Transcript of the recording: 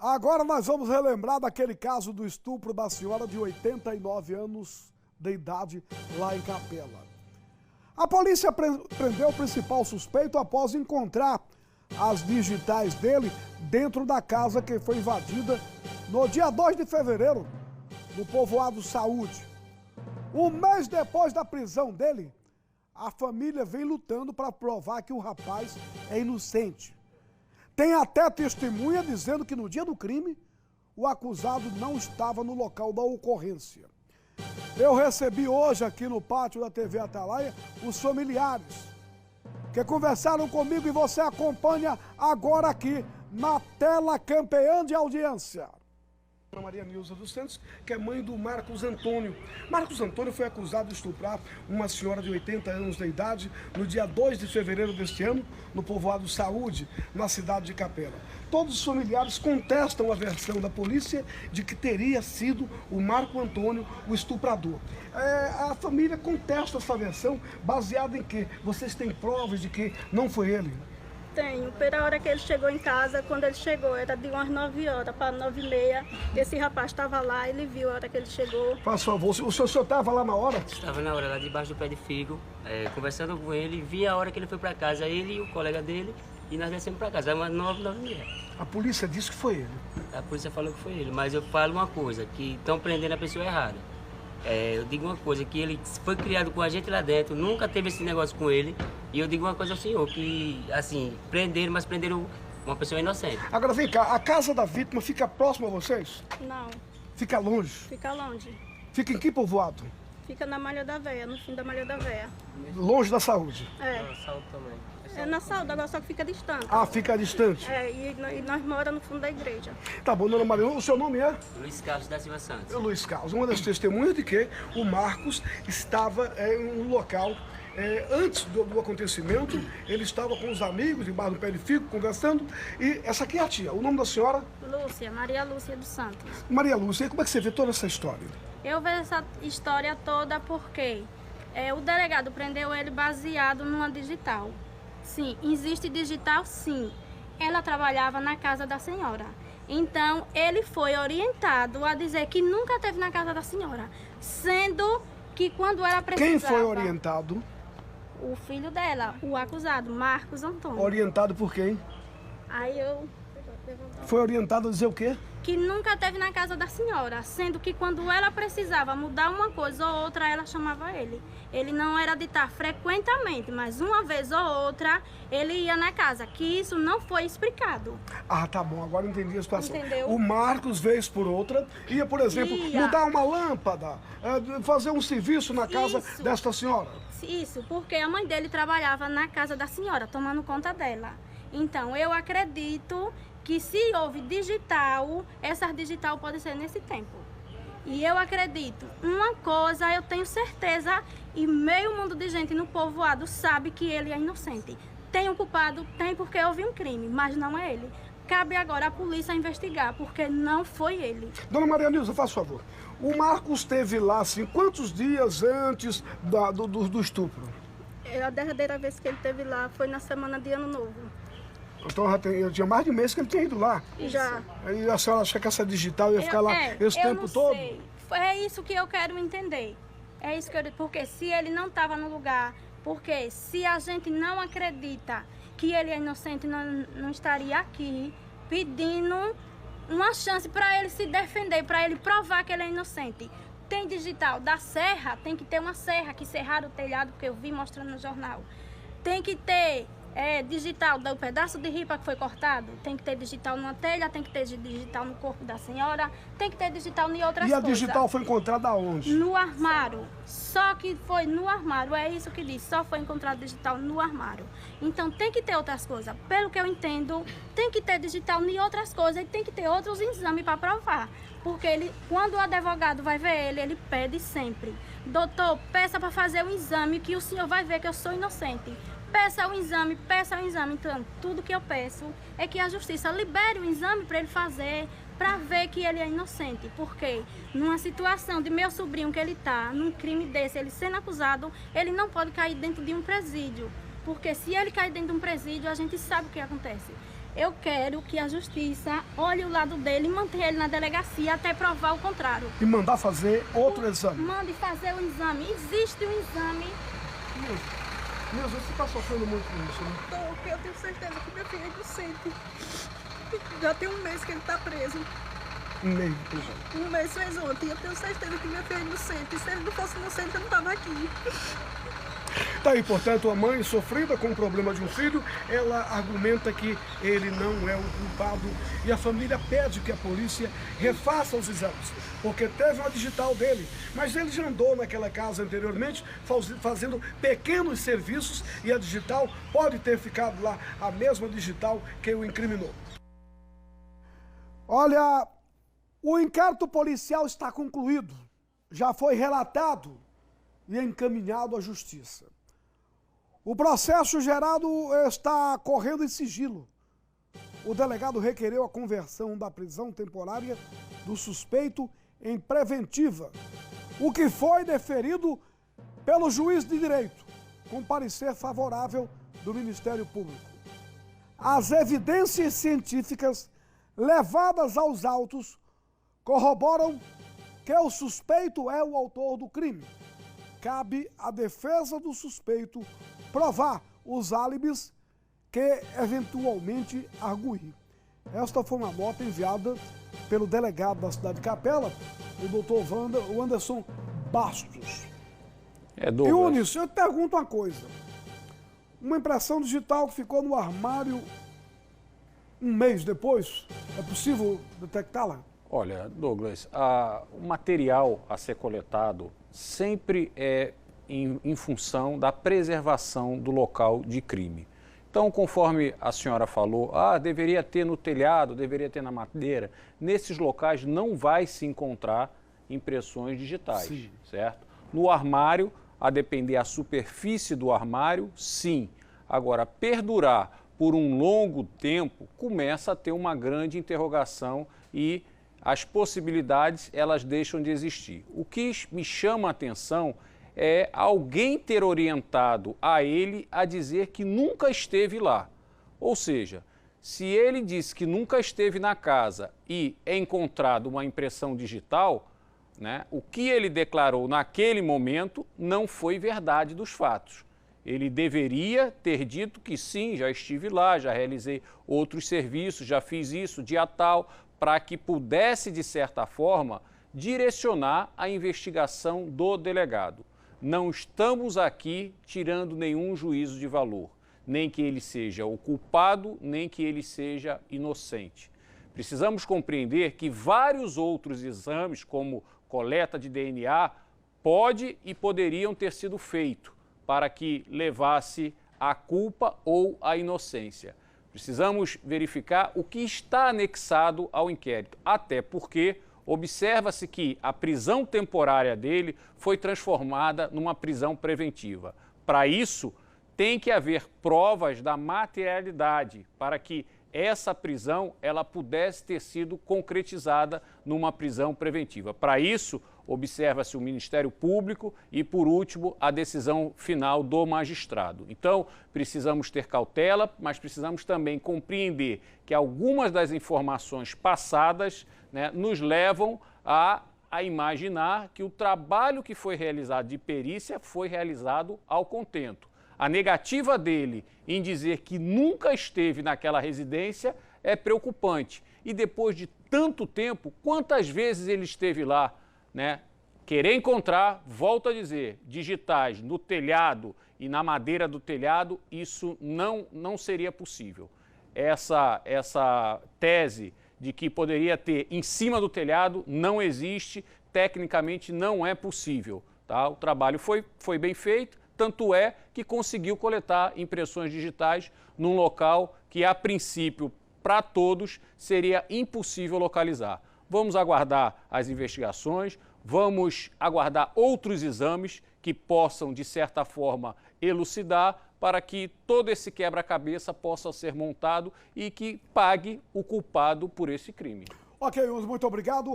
Agora nós vamos relembrar daquele caso do estupro da senhora de 89 anos de idade lá em Capela. A polícia prendeu o principal suspeito após encontrar as digitais dele dentro da casa que foi invadida no dia 2 de fevereiro, no povoado Saúde. Um mês depois da prisão dele, a família vem lutando para provar que o rapaz é inocente. Tem até testemunha dizendo que no dia do crime, o acusado não estava no local da ocorrência. Eu recebi hoje aqui no pátio da TV Atalaia os familiares que conversaram comigo e você acompanha agora aqui na tela campeã de audiência. Maria Nilza dos Santos, que é mãe do Marcos Antônio. Marcos Antônio foi acusado de estuprar uma senhora de 80 anos de idade no dia 2 de fevereiro deste ano, no povoado Saúde, na cidade de Capela. Todos os familiares contestam a versão da polícia de que teria sido o Marco Antônio o estuprador. A família contesta essa versão baseada em que vocês têm provas de que não foi ele? Tenho. Pela hora que ele chegou em casa, quando ele chegou, era de umas 9 horas para 9h30. Esse rapaz estava lá, ele viu a hora que ele chegou. Faz favor, o senhor estava lá na hora? Estava na hora, lá debaixo do pé de figo, conversando com ele, vi a hora que ele foi para casa, ele e o colega dele, e nós descemos para casa, umas 9h30. A polícia disse que foi ele? A polícia falou que foi ele, mas eu falo uma coisa, que estão prendendo a pessoa errada. Eu digo uma coisa, que ele foi criado com a gente lá dentro, nunca teve esse negócio com ele. E eu digo uma coisa ao senhor, que assim, prenderam, mas prenderam uma pessoa inocente. Agora vem cá, a casa da vítima fica próxima a vocês? Não. Fica longe? Fica longe. Fica em que povoado? Fica na Malha da Véia, no fim da Malha da Véia. Longe da saúde? É. Na saúde também. É na saúde, agora só que fica distante. Ah, fica distante? E nós moramos no fundo da igreja. Tá bom, dona Maria, o seu nome é? Luiz Carlos da Silva Santos. Luiz Carlos, uma das testemunhas de que o Marcos estava em um local, antes do acontecimento, ele estava com os amigos, embaixo do pé de figo, conversando, e essa aqui é a tia, o nome da senhora? Lúcia, Maria Lúcia dos Santos. Maria Lúcia, e como é que você vê toda essa história? Eu vejo essa história toda porque o delegado prendeu ele baseado numa digital. Sim, existe digital, sim. Ela trabalhava na casa da senhora. Então, ele foi orientado a dizer que nunca teve na casa da senhora. Sendo que quando ela precisava... Quem foi orientado? O filho dela, o acusado, Marcos Antônio. Orientado por quem? Aí eu... Foi orientado a dizer o quê? Que nunca teve na casa da senhora, sendo que quando ela precisava mudar uma coisa ou outra, ela chamava ele. Ele não era de estar frequentemente, mas uma vez ou outra, ele ia na casa, que isso não foi explicado. Ah, tá bom, agora entendi a situação. Entendeu? O Marcos, vez por outra, ia, por exemplo, mudar uma lâmpada, fazer um serviço na casa desta senhora. Isso, porque a mãe dele trabalhava na casa da senhora, tomando conta dela. Então, eu acredito que se houve digital, essa digital pode ser nesse tempo. E eu acredito, uma coisa eu tenho certeza, e meio mundo de gente no povoado sabe que ele é inocente. Tem um culpado? Tem, porque houve um crime, mas não é ele. Cabe agora a polícia investigar, porque não foi ele. Dona Maria Nilza, faz favor. O Marcos esteve lá, assim, quantos dias antes do estupro? A derradeira vez que ele esteve lá foi na semana de Ano Novo. Então eu tinha mais de um mês que ele tinha ido lá. Já. Aí a senhora acha que essa digital ia ficar lá esse tempo todo? Sei. É isso que eu quero entender. É isso que eu... Porque se ele não estava no lugar, porque se a gente não acredita que ele é inocente, não estaria aqui pedindo uma chance para ele se defender, para ele provar que ele é inocente. Tem digital da serra, tem que ter uma serra, que serraram o telhado, porque eu vi mostrando no jornal. Tem que ter digital do pedaço de ripa que foi cortado, tem que ter digital numa telha, tem que ter digital no corpo da senhora, tem que ter digital em outras coisas. E a digital foi encontrada aonde? No armário. Só que foi no armário, é isso que diz, só foi encontrado digital no armário. Então tem que ter outras coisas. Pelo que eu entendo, tem que ter digital em outras coisas e tem que ter outros exames para provar. Porque quando o advogado vai ver ele pede sempre: doutor, peça para fazer um exame que o senhor vai ver que eu sou inocente. Peça o exame, peça o exame. Então, tudo que eu peço é que a justiça libere o exame para ele fazer, para ver que ele é inocente. Porque numa situação de meu sobrinho que ele está, num crime desse, ele sendo acusado, ele não pode cair dentro de um presídio. Porque se ele cair dentro de um presídio, a gente sabe o que acontece. Eu quero que a justiça olhe o lado dele e mantenha ele na delegacia até provar o contrário. E mandar fazer outro exame. Mande fazer o exame. Existe um exame. Nilza, você está sofrendo muito com isso, né? Tô, porque eu tenho certeza que meu filho é inocente. Já tem um mês que ele está preso. Um mês de prisão. Um mês fez ontem. Eu tenho certeza que meu filho é inocente. Se ele não fosse inocente, eu não estava aqui. Tá aí, portanto, a mãe sofrida com o problema de um filho, ela argumenta que ele não é o culpado e a família pede que a polícia refaça os exames, porque teve uma digital dele, mas ele já andou naquela casa anteriormente fazendo pequenos serviços e a digital pode ter ficado lá, a mesma digital que o incriminou. Olha, o inquérito policial está concluído, já foi relatado e encaminhado à justiça. O processo gerado está correndo em sigilo. O delegado requereu a conversão da prisão temporária do suspeito em preventiva, o que foi deferido pelo juiz de direito, com parecer favorável do Ministério Público. As evidências científicas levadas aos autos corroboram que o suspeito é o autor do crime. Cabe à defesa do suspeito provar os álibis que eventualmente arguir. Esta foi uma nota enviada pelo delegado da cidade de Capela, o doutor Anderson Bastos. Douglas. E Unis, eu te pergunto uma coisa. Uma impressão digital que ficou no armário um mês depois, é possível detectá-la? Olha, Douglas, o material a ser coletado sempre é em função da preservação do local de crime. Então, conforme a senhora falou, deveria ter no telhado, deveria ter na madeira, nesses locais não vai se encontrar impressões digitais, sim, certo? No armário, a depender da superfície do armário, sim. Agora, perdurar por um longo tempo, começa a ter uma grande interrogação e as possibilidades, elas deixam de existir. O que me chama a atenção é alguém ter orientado a ele a dizer que nunca esteve lá. Ou seja, se ele disse que nunca esteve na casa e é encontrado uma impressão digital, né, o que ele declarou naquele momento não foi verdade dos fatos. Ele deveria ter dito que sim, já estive lá, já realizei outros serviços, já fiz isso, dia tal, para que pudesse, de certa forma, direcionar a investigação do delegado. Não estamos aqui tirando nenhum juízo de valor, nem que ele seja o culpado, nem que ele seja inocente. Precisamos compreender que vários outros exames, como coleta de DNA, pode e poderiam ter sido feitos para que levasse a culpa ou a inocência. Precisamos verificar o que está anexado ao inquérito, até porque observa-se que a prisão temporária dele foi transformada numa prisão preventiva. Para isso, tem que haver provas da materialidade para que essa prisão ela pudesse ter sido concretizada numa prisão preventiva. Para isso, observa-se o Ministério Público e, por último, a decisão final do magistrado. Então, precisamos ter cautela, mas precisamos também compreender que algumas das informações passadas, né, nos levam a imaginar que o trabalho que foi realizado de perícia foi realizado ao contento. A negativa dele em dizer que nunca esteve naquela residência é preocupante. E depois de tanto tempo, quantas vezes ele esteve lá, né? Querer encontrar, volto a dizer, digitais no telhado e na madeira do telhado, isso não seria possível. Essa tese de que poderia ter em cima do telhado não existe, tecnicamente não é possível. Tá? O trabalho foi bem feito, tanto é que conseguiu coletar impressões digitais num local que, a princípio, para todos, seria impossível localizar. Vamos aguardar as investigações, vamos aguardar outros exames que possam, de certa forma, elucidar para que todo esse quebra-cabeça possa ser montado e que pague o culpado por esse crime. Ok, muito obrigado.